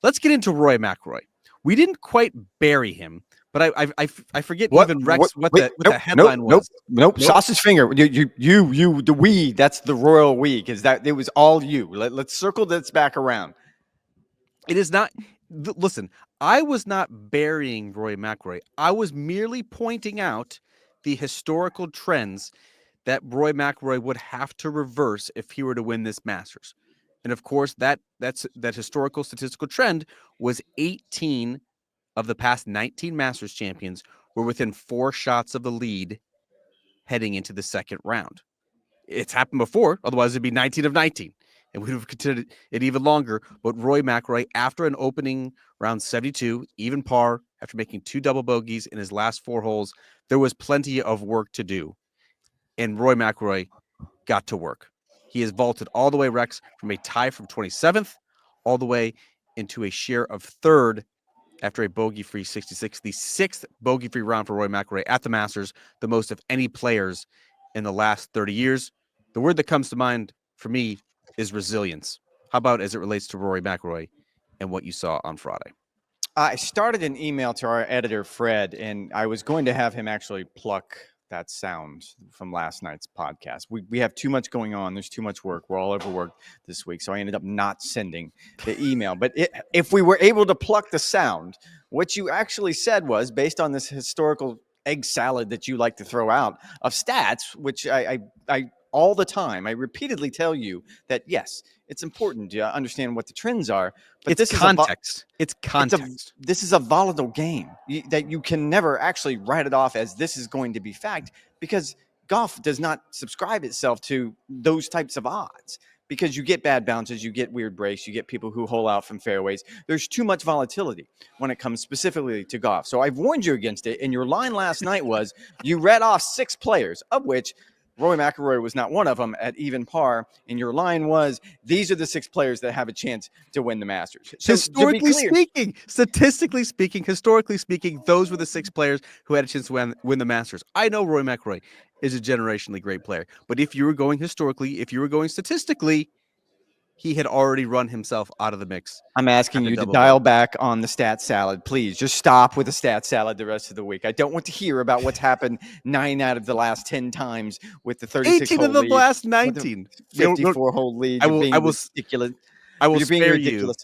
Let's get into Rory McIlroy. We didn't quite bury him, but I forget What? even Rex what Wait, the headline was. Nope. Sausage finger. You. The we. That's the royal we, because it was all you. Let's circle this back around. It is not. Listen, I was not burying Rory McIlroy. I was merely pointing out the historical trends that Rory McIlroy would have to reverse if he were to win this Masters. And of course, that historical statistical trend was 18 of the past 19 Masters champions were within 4 shots of the lead heading into the second round. It's happened before, otherwise it'd be 19 of 19. And we would have considered it even longer. But Rory McIlroy, after an opening round 72, even par, after making 2 double bogeys in his last 4 holes, there was plenty of work to do. And Rory McIlroy got to work. He has vaulted all the way, Rex, from a tie from 27th all the way into a share of 3rd after a bogey-free 66, the 6th bogey-free round for Rory McIlroy at the Masters, the most of any players in the last 30 years. The word that comes to mind for me is resilience. How about as it relates to Rory McIlroy and what you saw on Friday? I started an email to our editor, Fred, and I was going to have him actually pluck that sound from last night's podcast. We have too much going on. There's too much work. We're all overworked this week. So I ended up not sending the email. But if we were able to pluck the sound, what you actually said was, based on this historical egg salad that you like to throw out of stats, which I all the time, I repeatedly tell you that, yes, it's important to understand what the trends are. But it's context. It's context. This is a volatile game that you can never actually write it off as this is going to be fact, because golf does not subscribe itself to those types of odds, because you get bad bounces, you get weird breaks, you get people who hole out from fairways. There's too much volatility when it comes specifically to golf. So I've warned you against it. And your line last night was you read off 6 players, of which Rory McIlroy was not one of them at even par, and your line was, these are the 6 players that have a chance to win the Masters. So, historically speaking, statistically speaking, historically speaking, those were the 6 players who had a chance to win the Masters. I know Rory McIlroy is a generationally great player, but if you were going historically, if you were going statistically, he had already run himself out of the mix. I'm asking you to dial back on the stat salad. Please just stop with the stat salad the rest of the week. I don't want to hear about what's happened 9 out of the last 10 times with the 36 18 hole of the lead, last 19. 54 hole lead. I will ridiculous. I will spare you.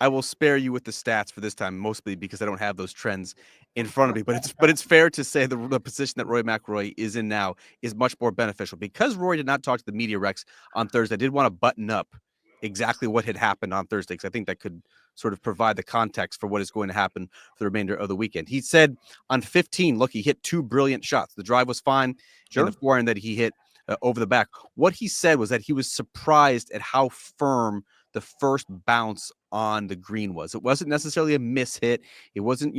I will spare you with the stats for this time, mostly because I don't have those trends in front of me. But it's fair to say the position that Rory McIlroy is in now is much more beneficial, because Rory did not talk to the media, Rex, on Thursday. I did want to button up exactly what had happened on Thursday, because I think that could sort of provide the context for what is going to happen for the remainder of the weekend. He said on 15, look, he hit 2 brilliant shots. The drive was fine, and the forehand that he hit over the back. What he said was that he was surprised at how firm the first bounce on the green was. It wasn't necessarily a miss hit. It wasn't,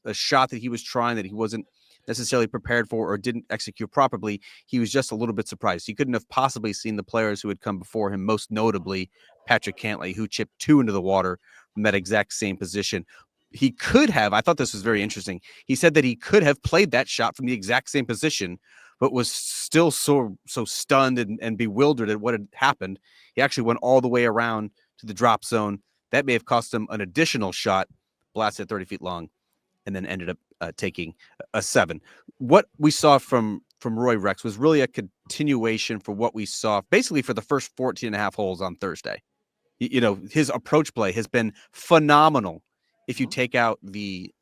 a shot that he was trying that he wasn't necessarily prepared for or didn't execute properly. He was just a little bit surprised. He couldn't have possibly seen the players who had come before him, most notably Patrick Cantlay, who chipped 2 into the water from that exact same position. He could have, I thought this was very interesting. He said that he could have played that shot from the exact same position, but was still so stunned and bewildered at what had happened. He actually went all the way around to the drop zone. That may have cost him an additional shot, blasted 30 feet long, and then ended up taking a 7. What we saw from Roy, Rex, was really a continuation for what we saw basically for the first 14 and a half holes on Thursday. His approach play has been phenomenal. If you take out the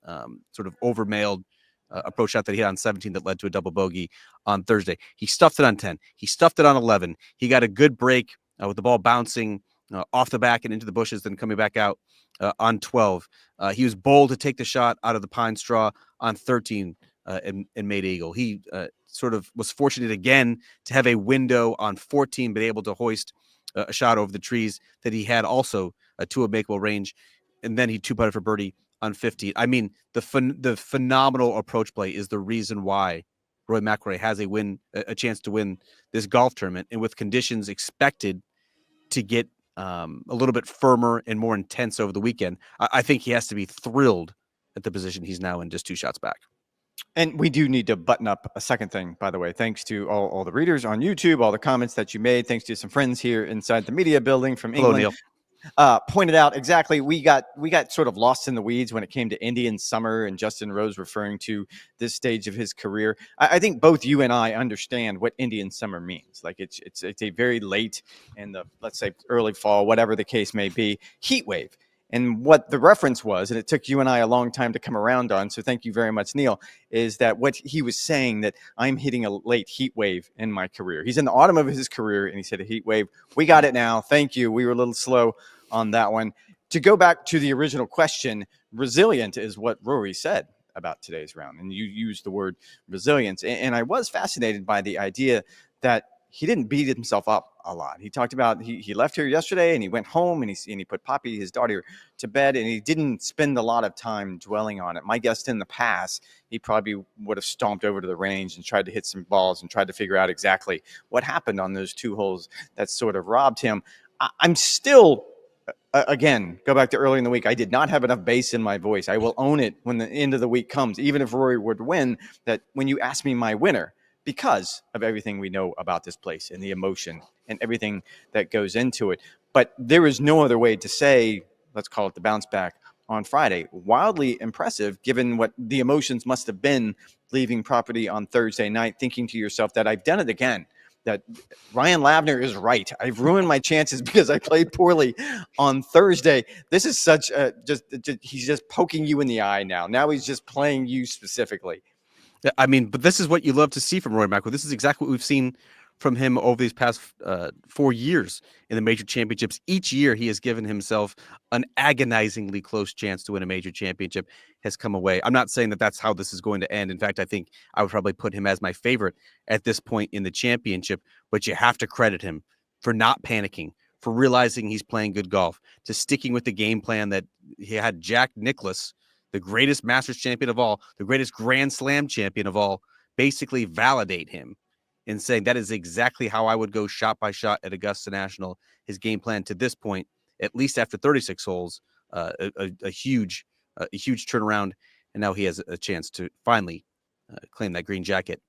sort of overmailed approach shot that he had on 17 that led to a double bogey on Thursday, he stuffed it on 10. He stuffed it on 11. He got a good break with the ball bouncing off the back and into the bushes, then coming back out on 12. He was bold to take the shot out of the pine straw on 13 and made eagle. He sort of was fortunate again to have a window on 14, but able to hoist a shot over the trees that he had also to a makeable range. And then he 2-putted for birdie on 15. I mean, the phenomenal approach play is the reason why Rory McIlroy has a chance to win this golf tournament, and with conditions expected to get a little bit firmer and more intense over the weekend, I think he has to be thrilled at the position he's now in, just 2 shots back. And we do need to button up a second thing, by the way. Thanks to all the readers on YouTube, all the comments that you made. Thanks to some friends here inside the media building from England. Hello, Neil. pointed out exactly. We got sort of lost in the weeds when it came to Indian summer, and Justin Rose referring to this stage of his career. I think both you and I understand what Indian summer means. Like it's a very late in the, let's say, early fall, whatever the case may be, heat wave. And what the reference was, and it took you and I a long time to come around on, so thank you very much, Neil, is that what he was saying, that I'm hitting a late heat wave in my career. He's in the autumn of his career, and he said a heat wave. We got it now. Thank you. We were a little slow on that one. To go back to the original question, resilient is what Rory said about today's round. And you used the word resilience. And I was fascinated by the idea that he didn't beat himself up a lot. He talked about he left here yesterday and he went home and he put Poppy, his daughter, to bed, and he didn't spend a lot of time dwelling on it. My guess, in the past, he probably would have stomped over to the range and tried to hit some balls and tried to figure out exactly what happened on those 2 holes that sort of robbed him. I'm still, again, go back to early in the week. I did not have enough bass in my voice. I will own it when the end of the week comes, even if Rory would win, that when you ask me my winner, because of everything we know about this place and the emotion and everything that goes into it. But there is no other way to say, let's call it the bounce back on Friday. Wildly impressive, given what the emotions must have been leaving property on Thursday night, thinking to yourself that I've done it again, that Ryan Lavner is right. I've ruined my chances because I played poorly on Thursday. This is such a, just he's just poking you in the eye now. Now he's just playing you specifically. I mean, but this is what you love to see from Rory McIlroy. This is exactly what we've seen from him over these past 4 years in the major championships. Each year, he has given himself an agonizingly close chance to win a major championship, has come away. I'm not saying that that's how this is going to end. In fact, I think I would probably put him as my favorite at this point in the championship, but you have to credit him for not panicking, for realizing he's playing good golf, to sticking with the game plan that he had Jack Nicklaus, the greatest Masters champion of all, the greatest Grand Slam champion of all, basically validate him in saying that is exactly how I would go shot by shot at Augusta National. His game plan to this point, at least after 36 holes, a huge turnaround, and now he has a chance to finally claim that green jacket.